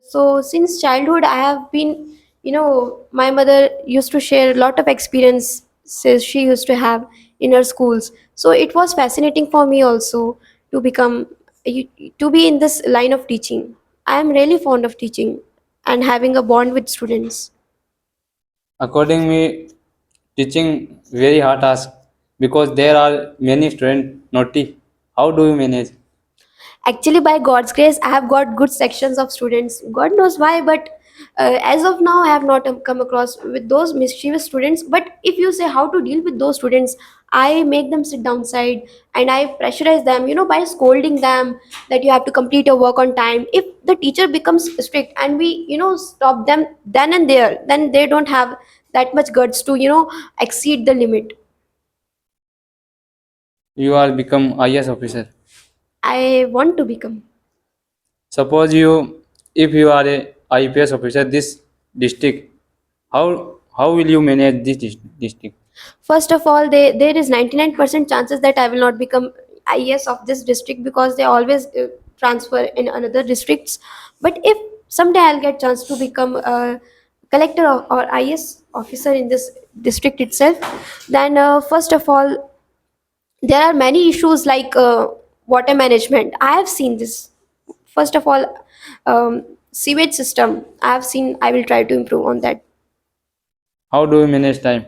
So since childhood I have been, my mother used to share a lot of experiences she used to have in her schools. So it was fascinating for me also to become to be in this line of teaching. I am really fond of teaching and having a bond with students. According me, teaching very hard task because there are many students naughty. How do you manage? Actually, by God's grace, I have got good sections of students. God knows why, but as of now, I have not come across with those mischievous students. But if you say how to deal with those students, I make them sit downside and I pressurize them, by scolding them that you have to complete your work on time. If the teacher becomes strict and we, stop them then and there, then they don't have that much guts to, exceed the limit. You are become IS officer. I want to become. Suppose you, if you are a IPS officer, this district, how will you manage this district? First of all, there is 99% chances that I will not become IAS of this district because they always transfer in another districts. But if someday I'll get chance to become a collector or IAS officer in this district itself, then first of all, there are many issues like water management. I have seen this. First of all, sewage system. I have seen. I will try to improve on that. How do you manage time?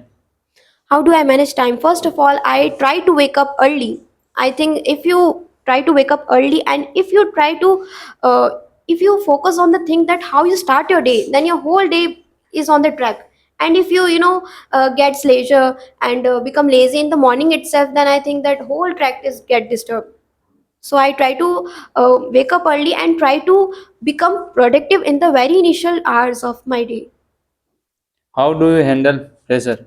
How do I manage time? First of all, I try to wake up early. I think if you try to wake up early and if you try to, uh, if you focus on the thing that how you start your day, then your whole day is on the track. And if you, gets leisure and become lazy in the morning itself, then I think that whole track is get disturbed. So I try to wake up early and try to become productive in the very initial hours of my day. How do you handle pressure?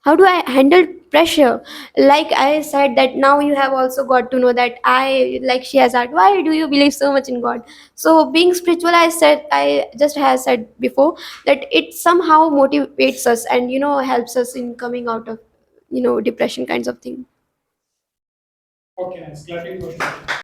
How do I handle pressure? Like I said that now you have also got to know that I, like she has asked, why do you believe so much in God? So being spiritual, I just has said before that it somehow motivates us and helps us in coming out of depression kinds of thing.